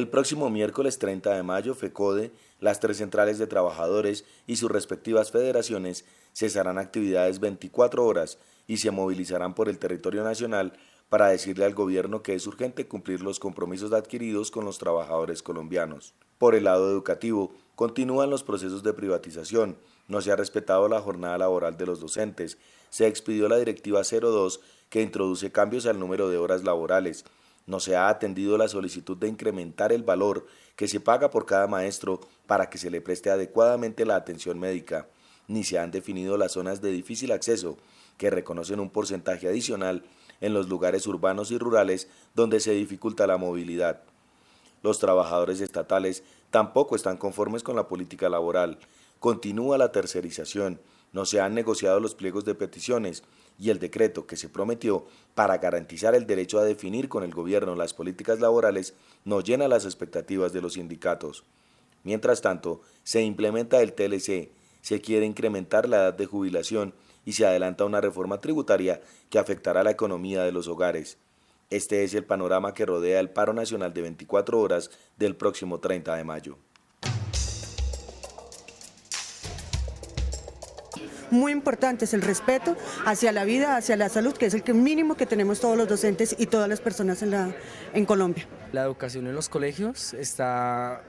El próximo miércoles 30 de mayo, FECODE, las tres centrales de trabajadores y sus respectivas federaciones cesarán actividades 24 horas y se movilizarán por el territorio nacional para decirle al gobierno que es urgente cumplir los compromisos adquiridos con los trabajadores colombianos. Por el lado educativo, continúan los procesos de privatización, no se ha respetado la jornada laboral de los docentes, se expidió la Directiva 02 que introduce cambios al número de horas laborales, no se ha atendido la solicitud de incrementar el valor que se paga por cada maestro para que se le preste adecuadamente la atención médica, ni se han definido las zonas de difícil acceso, que reconocen un porcentaje adicional en los lugares urbanos y rurales donde se dificulta la movilidad. Los trabajadores estatales tampoco están conformes con la política laboral. Continúa la tercerización, no se han negociado los pliegos de peticiones y el decreto que se prometió para garantizar el derecho a definir con el gobierno las políticas laborales no llena las expectativas de los sindicatos. Mientras tanto, se implementa el TLC, se quiere incrementar la edad de jubilación y se adelanta una reforma tributaria que afectará la economía de los hogares. Este es el panorama que rodea el paro nacional de 24 horas del próximo 30 de mayo. Muy importante es el respeto hacia la vida, hacia la salud, que es el mínimo que tenemos todos los docentes y todas las personas en Colombia. La educación en los colegios está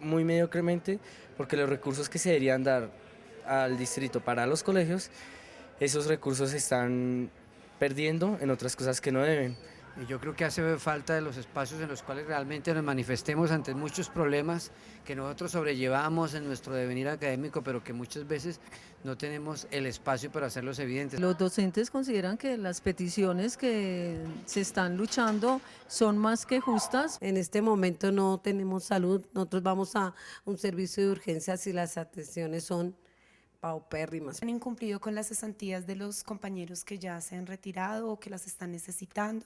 muy mediocremente porque los recursos que se deberían dar al distrito para los colegios, esos recursos se están perdiendo en otras cosas que no deben. Yo creo que hace falta de los espacios en los cuales realmente nos manifestemos ante muchos problemas que nosotros sobrellevamos en nuestro devenir académico, pero que muchas veces no tenemos el espacio para hacerlos evidentes. Los docentes consideran que las peticiones que se están luchando son más que justas. En este momento no tenemos salud, nosotros vamos a un servicio de urgencias y las atenciones son paupérrimas. Han incumplido con las cesantías de los compañeros que ya se han retirado o que las están necesitando.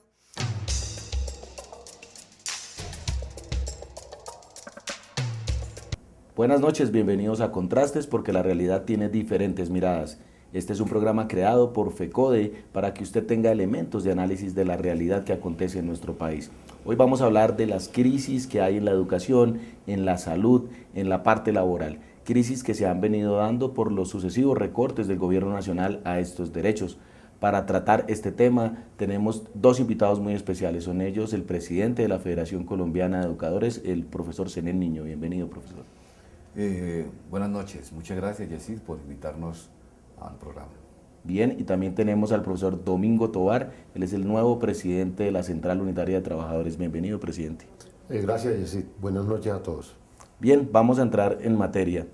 Buenas noches, bienvenidos a Contrastes porque la realidad tiene diferentes miradas. Este es un programa creado por FECODE para que usted tenga elementos de análisis de la realidad que acontece en nuestro país. Hoy vamos a hablar de las crisis que hay en la educación, en la salud, en la parte laboral. Crisis que se han venido dando por los sucesivos recortes del gobierno nacional a estos derechos. Para tratar este tema tenemos dos invitados muy especiales, son ellos el presidente de la Federación Colombiana de Educadores, el profesor Zenén Niño. Bienvenido, profesor. Buenas noches, muchas gracias, Yesid, por invitarnos al programa. Bien, y también tenemos al profesor Domingo Tovar, él es el nuevo presidente de la Central Unitaria de Trabajadores. Bienvenido, presidente. Gracias, Yesid. Buenas noches a todos. Bien, vamos a entrar en materia.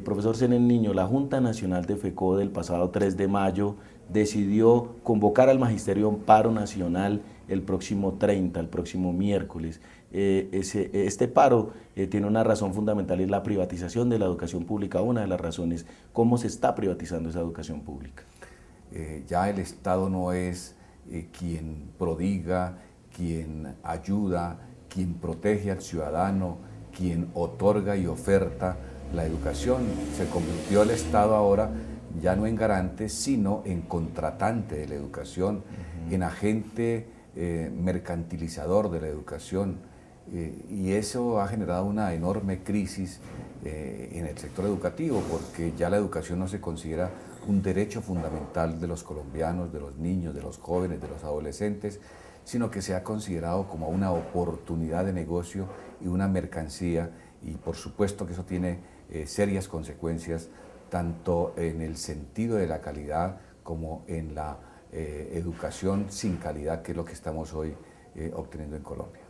Profesor Zenén Niño, la Junta Nacional de FECODE el pasado 3 de mayo decidió convocar al Magisterio a un paro nacional el próximo 30, el próximo miércoles. Este paro tiene una razón fundamental, es la privatización de la educación pública. Una de las razones, ¿cómo se está privatizando esa educación pública? Ya el Estado no es quien prodiga, quien ayuda, quien protege al ciudadano, quien otorga y oferta la educación. Se convirtió el Estado ahora ya no en garante, sino en contratante de la educación, en agente mercantilizador de la educación, y eso ha generado una enorme crisis en el sector educativo, porque ya la educación no se considera un derecho fundamental de los colombianos, de los niños, de los jóvenes, de los adolescentes, sino que se ha considerado como una oportunidad de negocio y una mercancía, y por supuesto que eso tiene serias consecuencias tanto en el sentido de la calidad como en la educación sin calidad, que es lo que estamos hoy obteniendo en Colombia.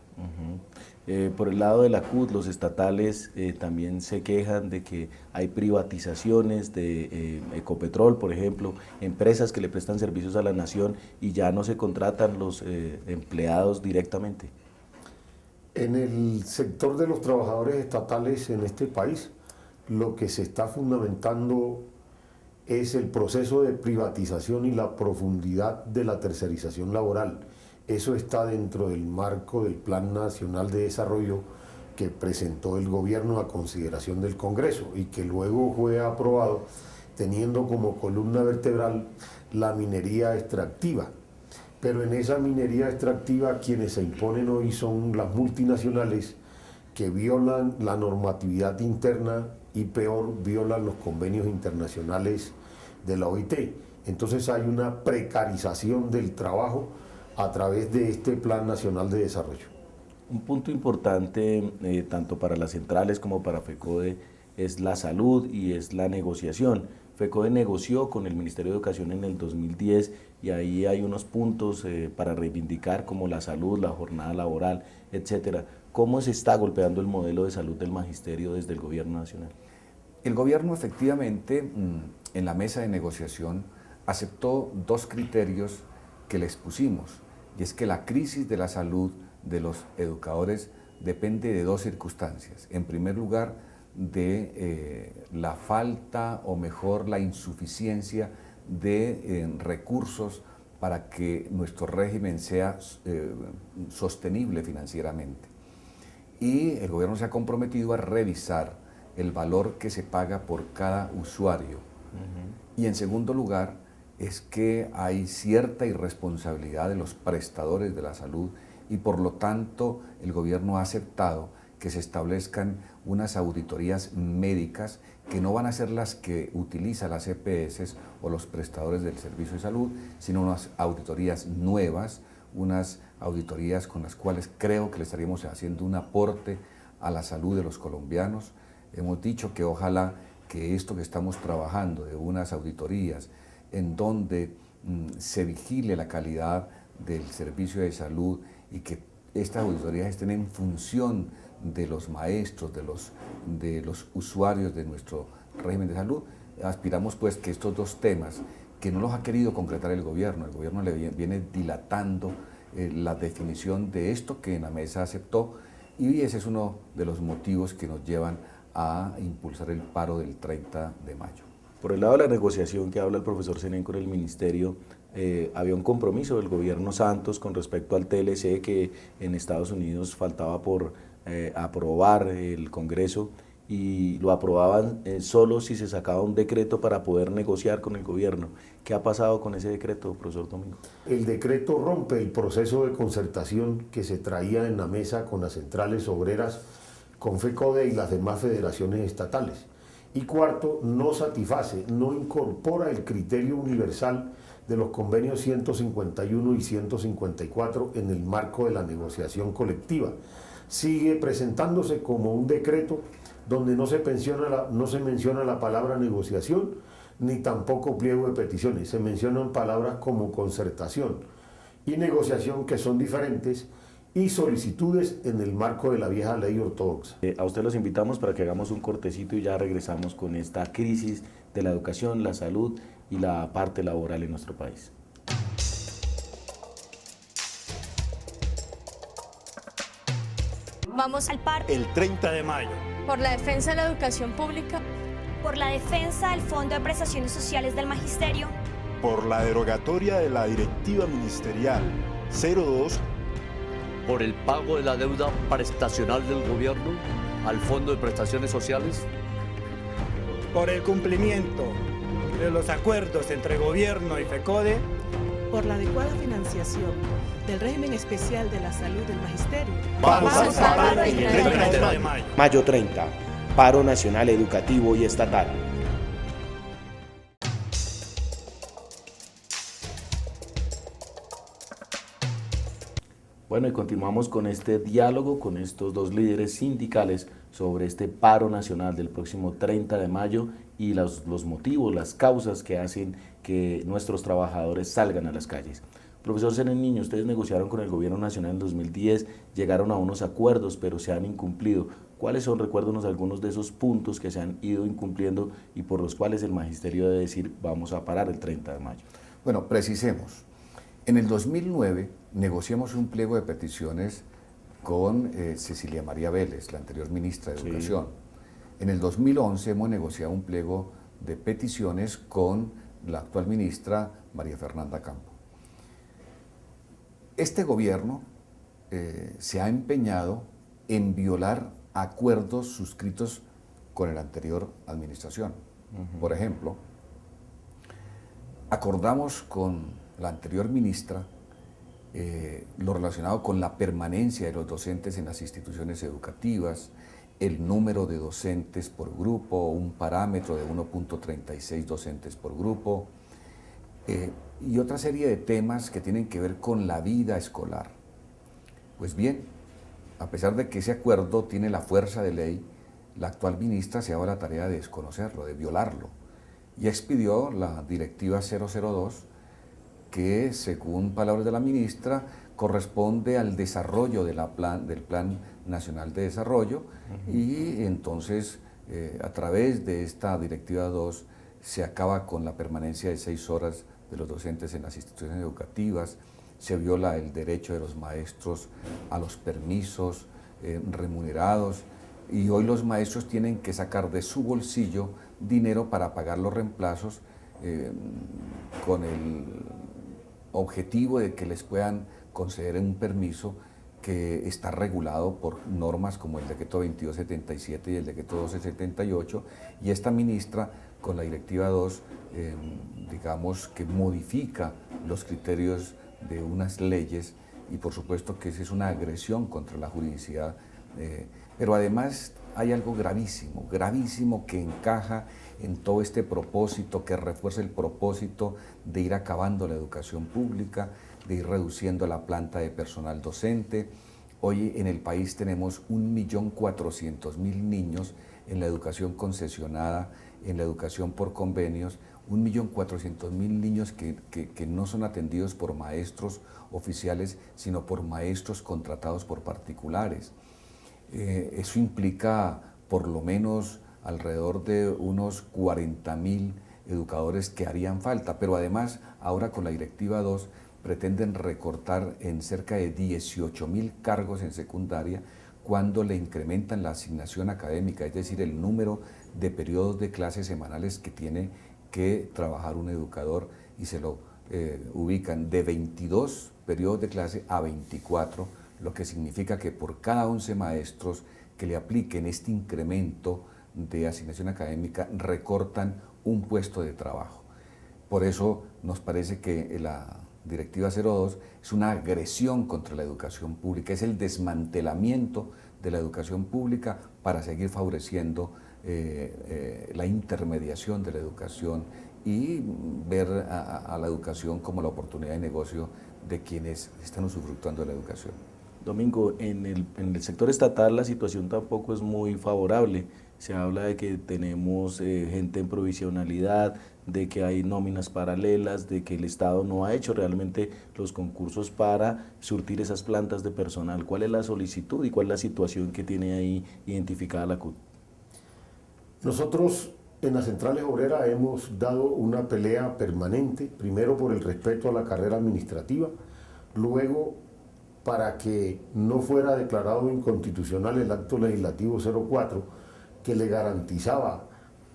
Por el lado de la CUT, los estatales también se quejan de que hay privatizaciones de Ecopetrol, por ejemplo, empresas que le prestan servicios a la nación y ya no se contratan los empleados directamente. En el sector de los trabajadores estatales en este país, lo que se está fundamentando es el proceso de privatización y la profundidad de la tercerización laboral. Eso está dentro del marco del Plan Nacional de Desarrollo que presentó el gobierno a consideración del Congreso y que luego fue aprobado teniendo como columna vertebral la minería extractiva. Pero en esa minería extractiva quienes se imponen hoy son las multinacionales que violan la normatividad interna y peor, violan los convenios internacionales de la OIT. Entonces hay una precarización del trabajo a través de este Plan Nacional de Desarrollo. Un punto importante, tanto para las centrales como para FECODE, es la salud y es la negociación. FECODE negoció con el Ministerio de Educación en el 2010 y ahí hay unos puntos para reivindicar como la salud, la jornada laboral, etcétera. ¿Cómo se está golpeando el modelo de salud del magisterio desde el gobierno nacional? El gobierno efectivamente en la mesa de negociación aceptó dos criterios que les pusimos, y es que la crisis de la salud de los educadores depende de dos circunstancias. En primer lugar, de la falta o mejor la insuficiencia de recursos para que nuestro régimen sea sostenible financieramente. Y el gobierno se ha comprometido a revisar el valor que se paga por cada usuario. Y en segundo lugar, es que hay cierta irresponsabilidad de los prestadores de la salud y por lo tanto el gobierno ha aceptado que se establezcan unas auditorías médicas que no van a ser las que utilizan las EPS o los prestadores del servicio de salud, sino unas auditorías nuevas, unas auditorías con las cuales creo que le estaríamos haciendo un aporte a la salud de los colombianos. Hemos dicho que ojalá que esto que estamos trabajando de unas auditorías en donde se vigile la calidad del servicio de salud y que estas auditorías estén en función de los maestros, de los usuarios de nuestro régimen de salud. Aspiramos pues que estos dos temas, que no los ha querido concretar el gobierno le viene dilatando la definición de esto que en la mesa aceptó, y ese es uno de los motivos que nos llevan a impulsar el paro del 30 de mayo. Por el lado de la negociación que habla el profesor Senén con el ministerio, había un compromiso del gobierno Santos con respecto al TLC que en Estados Unidos faltaba por aprobar el Congreso, y lo aprobaban solo si se sacaba un decreto para poder negociar con el gobierno. ¿Qué ha pasado con ese decreto, profesor Domingo? El decreto rompe el proceso de concertación que se traía en la mesa con las centrales obreras, con FECODE y las demás federaciones estatales. Y cuarto, no satisface, no incorpora el criterio universal de los convenios 151 y 154 en el marco de la negociación colectiva. Sigue presentándose como un decreto donde no se menciona la palabra negociación, ni tampoco pliego de peticiones. Se mencionan palabras como concertación y negociación, que son diferentes, y solicitudes en el marco de la vieja ley ortodoxa. A usted los invitamos para que hagamos un cortecito y ya regresamos con esta crisis de la educación, la salud y la parte laboral en nuestro país. Vamos al paro. El 30 de mayo. Por la defensa de la educación pública. Por la defensa del Fondo de Prestaciones Sociales del Magisterio. Por la derogatoria de la Directiva Ministerial 02. Por el pago de la deuda prestacional del gobierno al Fondo de Prestaciones Sociales. Por el cumplimiento de los acuerdos entre gobierno y FECODE. Por la adecuada financiación del régimen especial de la salud del magisterio. Vamos a paro el 30 de mayo. Mayo 30, paro nacional educativo y estatal. Bueno, y continuamos con este diálogo con estos dos líderes sindicales sobre este paro nacional del próximo 30 de mayo y los motivos, las causas que hacen que nuestros trabajadores salgan a las calles. Profesor Senén Niño, ustedes negociaron con el gobierno nacional en 2010, llegaron a unos acuerdos, pero se han incumplido. ¿Cuáles son, recuérdenos, algunos de esos puntos que se han ido incumpliendo y por los cuales el magisterio debe decir vamos a parar el 30 de mayo? Bueno, precisemos. En el 2009 negociamos un pliego de peticiones con Cecilia María Vélez, la anterior ministra de Educación. En el 2011 hemos negociado un pliego de peticiones con la actual ministra María Fernanda Campo. Este gobierno se ha empeñado en violar acuerdos suscritos con la anterior administración. Por ejemplo, acordamos con la anterior ministra lo relacionado con la permanencia de los docentes en las instituciones educativas, el número de docentes por grupo, un parámetro de 1.36 docentes por grupo, y otra serie de temas que tienen que ver con la vida escolar. Pues bien, a pesar de que ese acuerdo tiene la fuerza de ley, la actual ministra se ha dado la tarea de desconocerlo, de violarlo, y expidió la directiva 002, que según palabras de la ministra corresponde al desarrollo del Plan Nacional de Desarrollo, y entonces a través de esta directiva 2 se acaba con la permanencia de 6 horas de los docentes en las instituciones educativas, se viola el derecho de los maestros a los permisos remunerados, y hoy los maestros tienen que sacar de su bolsillo dinero para pagar los reemplazos con el objetivo de que les puedan conceder un permiso que está regulado por normas como el decreto 2277 y el decreto 1278, y esta ministra con la directiva 2 digamos que modifica los criterios de unas leyes, y por supuesto que esa es una agresión contra la juridicidad, pero además hay algo gravísimo, gravísimo, que encaja en todo este propósito, que refuerza el propósito de ir acabando la educación pública, de ir reduciendo la planta de personal docente. Hoy en el país tenemos 1.400.000 niños en la educación concesionada, en la educación por convenios, 1.400.000 niños que no son atendidos por maestros oficiales, sino por maestros contratados por particulares. Eso implica por lo menos alrededor de unos 40.000 educadores que harían falta, pero además ahora con la directiva 2 pretenden recortar en cerca de 18.000 cargos en secundaria cuando le incrementan la asignación académica, es decir, el número de periodos de clases semanales que tiene que trabajar un educador, y se lo ubican de 22 periodos de clase a 24, lo que significa que por cada 11 maestros que le apliquen este incremento de asignación académica recortan un puesto de trabajo. Por eso nos parece que la Directiva 02 es una agresión contra la educación pública, es el desmantelamiento de la educación pública para seguir favoreciendo la intermediación de la educación y ver a la educación como la oportunidad de negocio de quienes están usufructuando de la educación. Domingo, en el sector estatal la situación tampoco es muy favorable. Se habla de que tenemos gente en provisionalidad, de que hay nóminas paralelas, de que el Estado no ha hecho realmente los concursos para surtir esas plantas de personal. ¿Cuál es la solicitud y cuál es la situación que tiene ahí identificada la CUT? Nosotros en las centrales obreras hemos dado una pelea permanente, primero por el respeto a la carrera administrativa, luego para que no fuera declarado inconstitucional el acto legislativo 04, que le garantizaba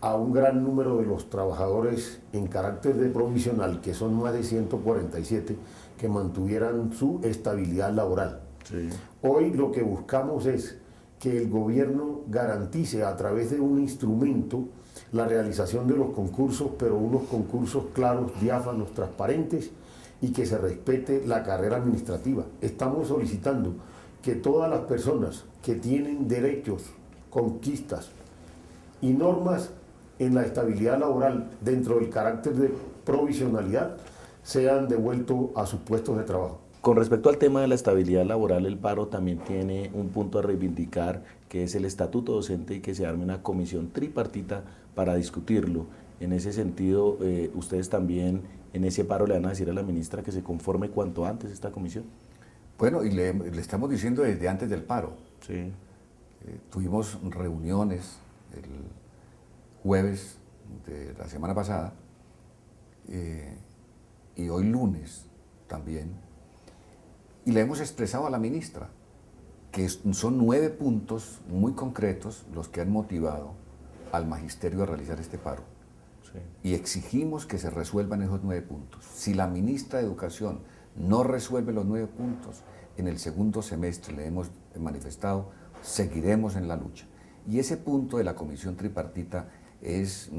a un gran número de los trabajadores en carácter de provisional, que son más de 147, que mantuvieran su estabilidad laboral. Sí. Hoy lo que buscamos es que el gobierno garantice a través de un instrumento la realización de los concursos, pero unos concursos claros, diáfanos, transparentes, y que se respete la carrera administrativa. Estamos solicitando que todas las personas que tienen derechos, conquistas y normas en la estabilidad laboral dentro del carácter de provisionalidad sean devueltos a sus puestos de trabajo. Con respecto al tema de la estabilidad laboral, el paro también tiene un punto a reivindicar, que es el estatuto docente, y que se arme una comisión tripartita para discutirlo. En ese sentido, ustedes también en ese paro le van a decir a la ministra que se conforme cuanto antes esta comisión. Bueno, y le estamos diciendo desde antes del paro. Sí. Tuvimos reuniones el jueves de la semana pasada y hoy lunes también, y le hemos expresado a la ministra que son 9 puntos muy concretos los que han motivado al magisterio a realizar este paro. Sí. Y exigimos que se resuelvan esos 9 puntos. Si la ministra de Educación no resuelve los 9 puntos, en el segundo semestre, le hemos manifestado, seguiremos en la lucha. Y ese punto de la comisión tripartita es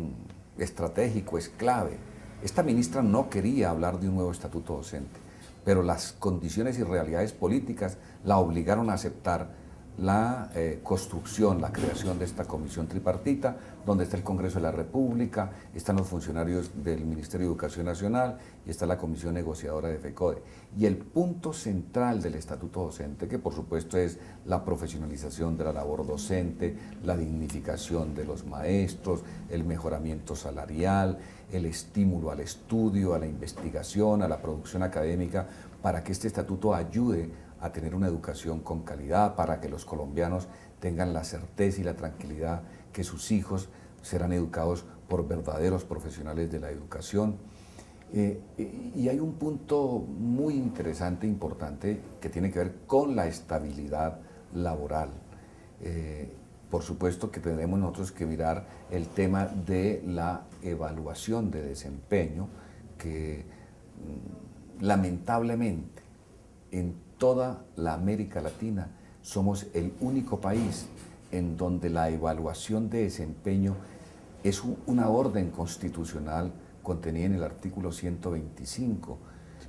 estratégico, es clave. Esta ministra no quería hablar de un nuevo estatuto docente, pero las condiciones y realidades políticas la obligaron a aceptar la construcción, la creación de esta comisión tripartita, donde está el Congreso de la República, están los funcionarios del Ministerio de Educación Nacional y está la comisión negociadora de FECODE. Y el punto central del estatuto docente, que por supuesto es la profesionalización de la labor docente, la dignificación de los maestros, el mejoramiento salarial, el estímulo al estudio, a la investigación, a la producción académica, para que este estatuto ayude a tener una educación con calidad, para que los colombianos tengan la certeza y la tranquilidad que sus hijos serán educados por verdaderos profesionales de la educación. Y hay un punto muy interesante, importante, que tiene que ver con la estabilidad laboral. Por supuesto que tendremos nosotros que mirar el tema de la evaluación de desempeño, que lamentablemente en toda la América Latina somos el único país en donde la evaluación de desempeño es una orden constitucional contenida en el artículo 125.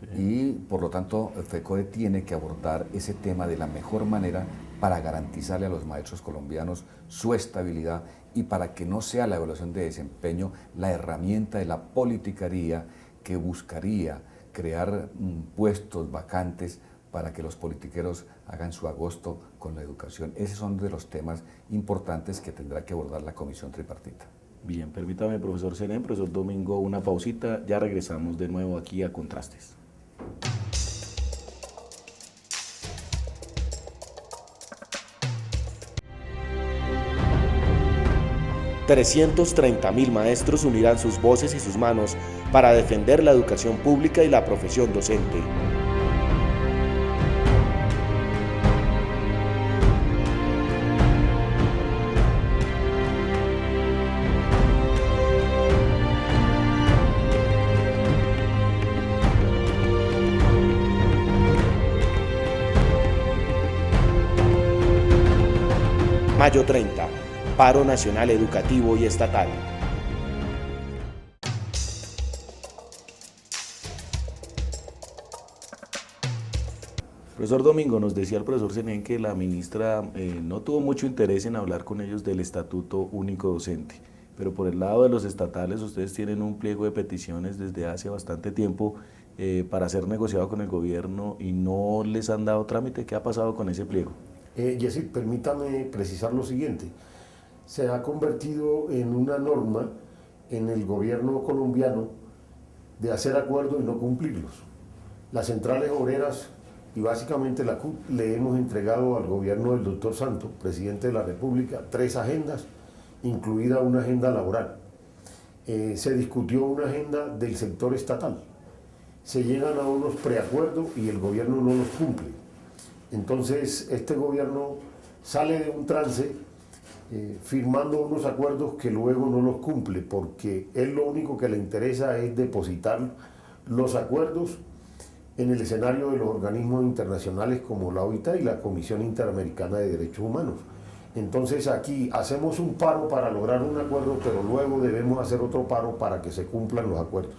Sí. Y por lo tanto FECODE tiene que abordar ese tema de la mejor manera para garantizarle a los maestros colombianos su estabilidad y para que no sea la evaluación de desempeño la herramienta de la politicaría que buscaría crear puestos vacantes para que los politiqueros hagan su agosto con la educación. Esos son de los temas importantes que tendrá que abordar la comisión tripartita. Bien, permítame, profesor Serén, profesor Domingo, una pausita, ya regresamos de nuevo aquí a Contrastes. $330.000 maestros unirán sus voces y sus manos para defender la educación pública y la profesión docente. Mayo 30, paro nacional educativo y estatal. Profesor Domingo, nos decía el profesor Senén que la ministra no tuvo mucho interés en hablar con ellos del Estatuto Único Docente, pero por el lado de los estatales ustedes tienen un pliego de peticiones desde hace bastante tiempo para ser negociado con el gobierno y no les han dado trámite. ¿Qué ha pasado con ese pliego? Jessy, permítame precisar lo siguiente. Se ha convertido en una norma en el gobierno colombiano de hacer acuerdos y no cumplirlos. Las centrales obreras y básicamente la CUT le hemos entregado al gobierno del doctor Santos, presidente de la República, 3 agendas, incluida una agenda laboral. Se discutió una agenda del sector estatal. Se llegan a unos preacuerdos y el gobierno no los cumple. Entonces, este gobierno sale de un trance firmando unos acuerdos que luego no los cumple, porque él lo único que le interesa es depositar los acuerdos en el escenario de los organismos internacionales como la OIT y la Comisión Interamericana de Derechos Humanos. Entonces aquí hacemos un paro para lograr un acuerdo, pero luego debemos hacer otro paro para que se cumplan los acuerdos.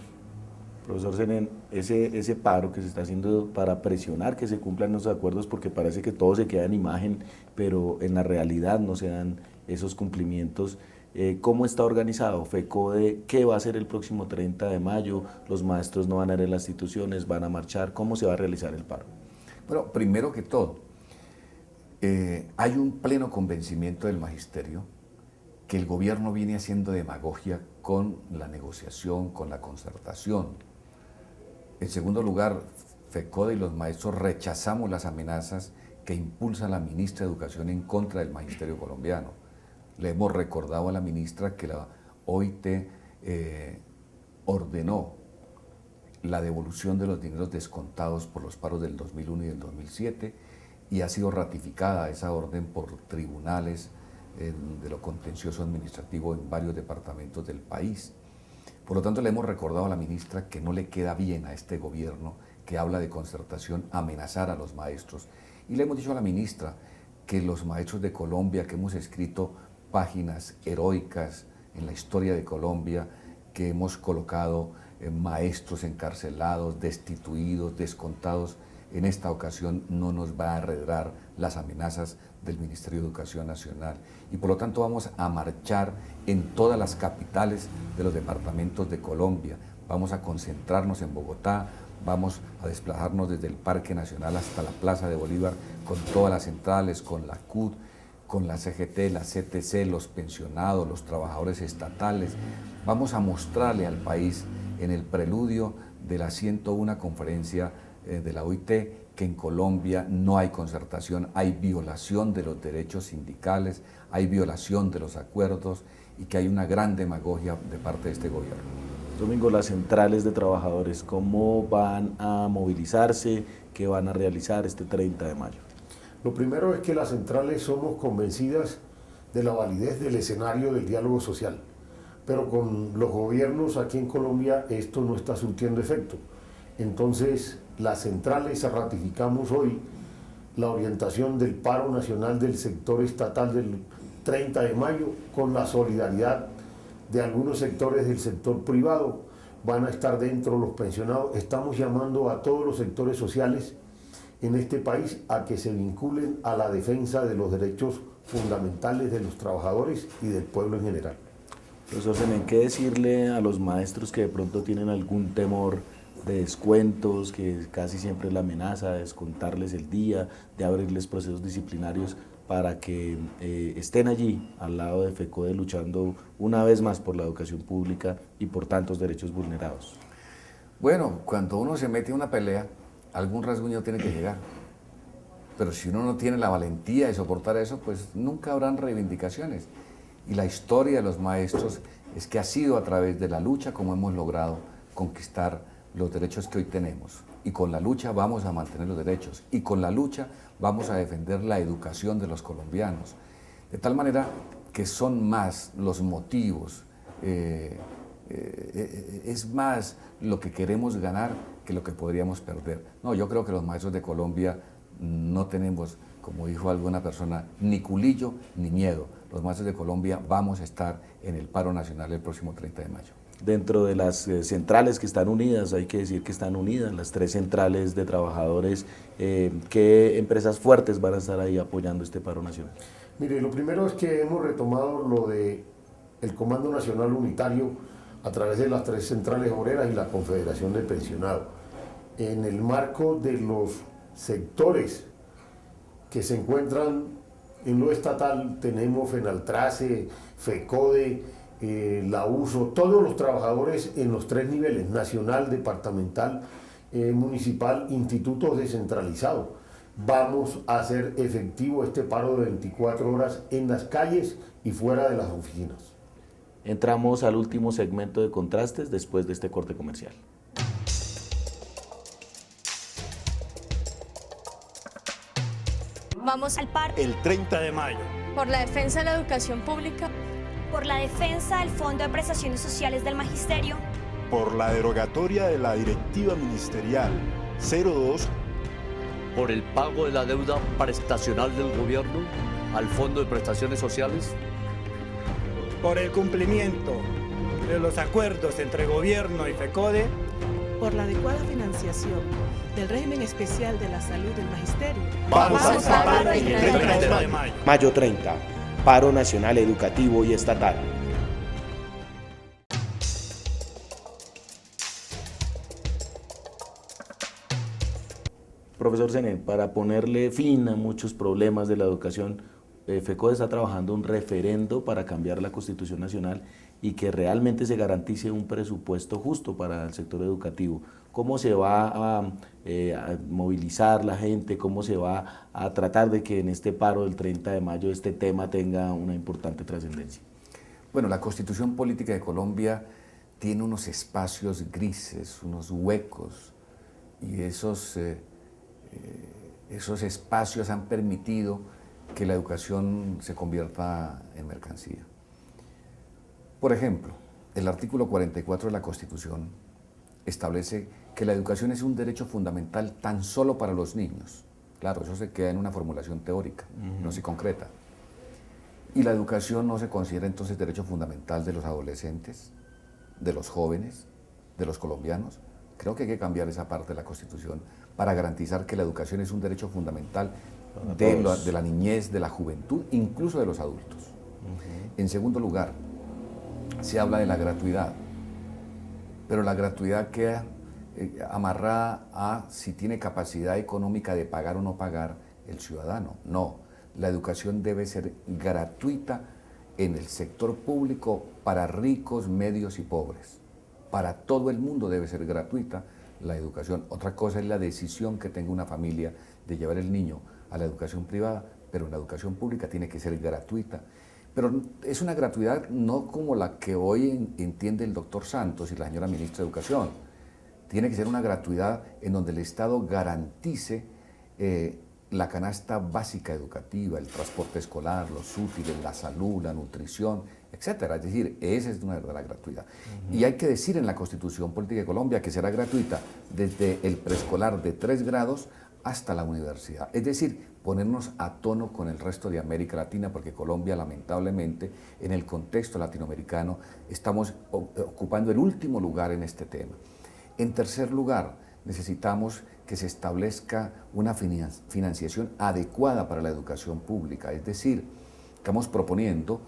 Profesor Senén, ese paro que se está haciendo para presionar que se cumplan los acuerdos, porque parece que todo se queda en imagen, pero en la realidad no se dan esos cumplimientos. ¿Cómo está organizado FECODE? ¿Qué va a hacer el próximo 30 de mayo? ¿Los maestros no van a ir a las instituciones, van a marchar? ¿Cómo se va a realizar el paro? Bueno, primero que todo, hay un pleno convencimiento del magisterio que el gobierno viene haciendo demagogia con la negociación, con la concertación. En segundo lugar, FECODE y los maestros rechazamos las amenazas que impulsa la ministra de Educación en contra del magisterio colombiano. Le hemos recordado a la ministra que la OIT ordenó la devolución de los dineros descontados por los paros del 2001 y del 2007 y ha sido ratificada esa orden por tribunales de lo contencioso administrativo en varios departamentos del país. Por lo tanto, le hemos recordado a la ministra que no le queda bien a este gobierno que habla de concertación amenazar a los maestros. Y le hemos dicho a la ministra que los maestros de Colombia, que hemos escrito páginas heroicas en la historia de Colombia, que hemos colocado maestros encarcelados, destituidos, descontados. En esta ocasión no nos va a arredrar las amenazas del Ministerio de Educación Nacional y por lo tanto vamos a marchar en todas las capitales de los departamentos de Colombia. Vamos a concentrarnos en Bogotá, vamos a desplazarnos desde el Parque Nacional hasta la Plaza de Bolívar con todas las centrales, con la CUT, con la CGT, la CTC, los pensionados, los trabajadores estatales. Vamos a mostrarle al país en el preludio de la 101 conferencia de la OIT que en Colombia no hay concertación, hay violación de los derechos sindicales, hay violación de los acuerdos y que hay una gran demagogia de parte de este gobierno. Domingo, las centrales de trabajadores, ¿cómo van a movilizarse? ¿Qué van a realizar este 30 de mayo? Lo primero es que las centrales somos convencidas de la validez del escenario del diálogo social, pero con los gobiernos aquí en Colombia esto no está surtiendo efecto. Entonces, las centrales ratificamos hoy la orientación del paro nacional del sector estatal del 30 de mayo con la solidaridad de algunos sectores del sector privado. Van a estar dentro los pensionados. Estamos llamando a todos los sectores sociales en este país a que se vinculen a la defensa de los derechos fundamentales de los trabajadores y del pueblo en general. Profesor Senen, ¿qué decirle a los maestros que de pronto tienen algún temor de descuentos, que casi siempre es la amenaza de descontarles el día, de abrirles procesos disciplinarios para que estén allí al lado de FECODE luchando una vez más por la educación pública y por tantos derechos vulnerados? Bueno, cuando uno se mete en una pelea, algún rasguño tiene que llegar. Pero si uno no tiene la valentía de soportar eso, pues nunca habrán reivindicaciones. Y la historia de los maestros es que ha sido a través de la lucha como hemos logrado conquistar los derechos que hoy tenemos. Y con la lucha vamos a mantener los derechos. Y con la lucha vamos a defender la educación de los colombianos. De tal manera que son más los motivos, es más lo que queremos ganar que lo que podríamos perder. No, yo creo que los maestros de Colombia no tenemos, como dijo alguna persona, ni culillo ni miedo. Los maestros de Colombia vamos a estar en el paro nacional el próximo 30 de mayo. Dentro de las centrales que están unidas, hay que decir que están unidas las 3 centrales de trabajadores, ¿qué empresas fuertes van a estar ahí apoyando este paro nacional? Mire, lo primero es que hemos retomado lo de el Comando Nacional Unitario a través de las 3 centrales obreras y la Confederación de Pensionados. En el marco de los sectores que se encuentran en lo estatal, tenemos FENALTRACE, FECODE, la USO, todos los trabajadores en los 3 niveles, nacional, departamental, municipal, institutos descentralizados. Vamos a hacer efectivo este paro de 24 horas en las calles y fuera de las oficinas. Entramos al último segmento de Contrastes después de este corte comercial. Vamos al paro. El 30 de mayo. Por la defensa de la educación pública. Por la defensa del Fondo de Prestaciones Sociales del Magisterio. Por la derogatoria de la Directiva Ministerial 02. Por el pago de la deuda prestacional del gobierno al Fondo de Prestaciones Sociales. Por el cumplimiento de los acuerdos entre gobierno y FECODE. Por la adecuada financiación del régimen especial de la salud del Magisterio. Vamos al paro el 30 de mayo. Mayo 30, paro nacional educativo y estatal. Profesor Senen, para ponerle fin a muchos problemas de la educación, FECODE está trabajando un referendo para cambiar la Constitución Nacional y que realmente se garantice un presupuesto justo para el sector educativo. ¿Cómo se va a movilizar la gente? ¿Cómo se va a tratar de que en este paro del 30 de mayo este tema tenga una importante trascendencia? Bueno, la Constitución Política de Colombia tiene unos espacios grises, unos huecos, y esos espacios han permitido que la educación se convierta en mercancía. Por ejemplo, el artículo 44 de la Constitución establece que la educación es un derecho fundamental tan solo para los niños. Claro, eso se queda en una formulación teórica, no se concreta. Y la educación no se considera entonces derecho fundamental de los adolescentes, de los jóvenes, de los colombianos. Creo que hay que cambiar esa parte de la Constitución para garantizar que la educación es un derecho fundamental de la niñez, de la juventud, incluso de los adultos. En segundo lugar, se habla de la gratuidad, pero la gratuidad queda amarrada a si tiene capacidad económica de pagar o no pagar el ciudadano. No, la educación debe ser gratuita en el sector público para ricos, medios y pobres. Para todo el mundo debe ser gratuita la educación. Otra cosa es la decisión que tenga una familia de llevar el niño a la educación privada, pero la educación pública tiene que ser gratuita. Pero es una gratuidad no como la que hoy entiende el doctor Santos y la señora ministra de Educación. Tiene que ser una gratuidad en donde el Estado garantice la canasta básica educativa, el transporte escolar, los útiles, la salud, la nutrición, etcétera. Es decir, esa es una verdadera gratuidad. Y hay que decir en la Constitución Política de Colombia que será gratuita desde el preescolar de 3 grados hasta la universidad. Es decir, ponernos a tono con el resto de América Latina, porque Colombia, lamentablemente, en el contexto latinoamericano, estamos ocupando el último lugar en este tema. En tercer lugar, necesitamos que se establezca una financiación adecuada para la educación pública, es decir, estamos proponiendo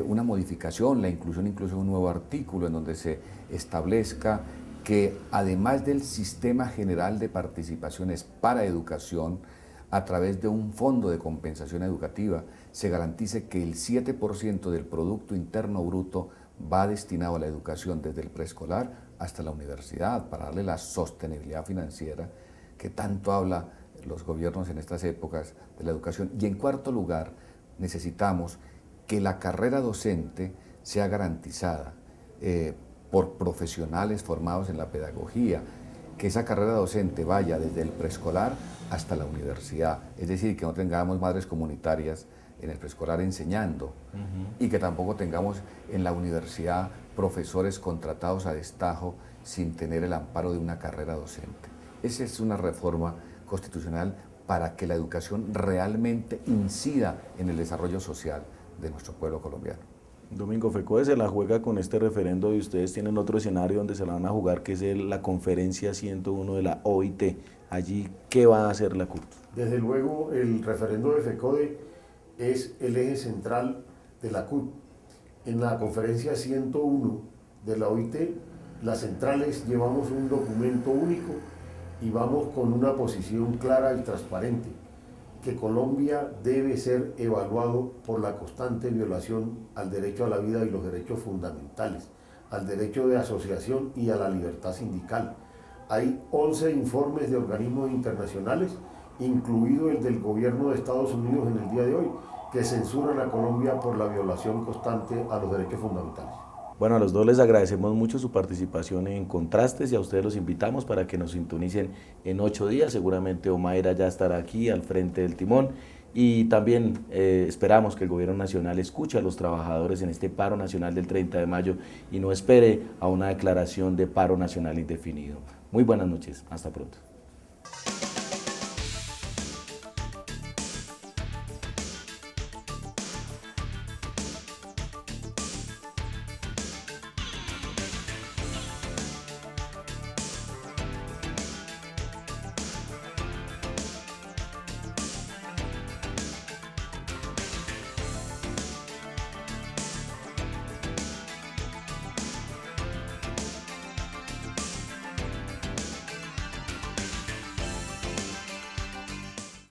una modificación, la inclusión incluso de un nuevo artículo en donde se establezca que además del sistema general de participaciones para educación, a través de un fondo de compensación educativa, se garantice que el 7% del Producto Interno Bruto va destinado a la educación desde el preescolar hasta la universidad, para darle la sostenibilidad financiera que tanto habla los gobiernos en estas épocas de la educación. Y en cuarto lugar, necesitamos que la carrera docente sea garantizada por profesionales formados en la pedagogía, que esa carrera docente vaya desde el preescolar hasta la universidad, es decir, que no tengamos madres comunitarias en el preescolar enseñando y que tampoco tengamos en la universidad profesores contratados a destajo sin tener el amparo de una carrera docente. Esa es una reforma constitucional para que la educación realmente incida en el desarrollo social de nuestro pueblo colombiano. Domingo, FECODE se la juega con este referendo y ustedes tienen otro escenario donde se la van a jugar, que es la conferencia 101 de la OIT. Allí, ¿qué va a hacer la CUT? Desde luego, el referendo de FECODE es el eje central de la CUT. En la conferencia 101 de la OIT, las centrales llevamos un documento único y vamos con una posición clara y transparente, que Colombia debe ser evaluado por la constante violación al derecho a la vida y los derechos fundamentales, al derecho de asociación y a la libertad sindical. Hay 11 informes de organismos internacionales, incluido el del gobierno de Estados Unidos en el día de hoy, que censuran a Colombia por la violación constante a los derechos fundamentales. Bueno, a los dos les agradecemos mucho su participación en Contrastes y a ustedes los invitamos para que nos sintonicen en 8 días. Seguramente Omaira ya estará aquí al frente del timón y también esperamos que el gobierno nacional escuche a los trabajadores en este paro nacional del 30 de mayo y no espere a una declaración de paro nacional indefinido. Muy buenas noches, hasta pronto.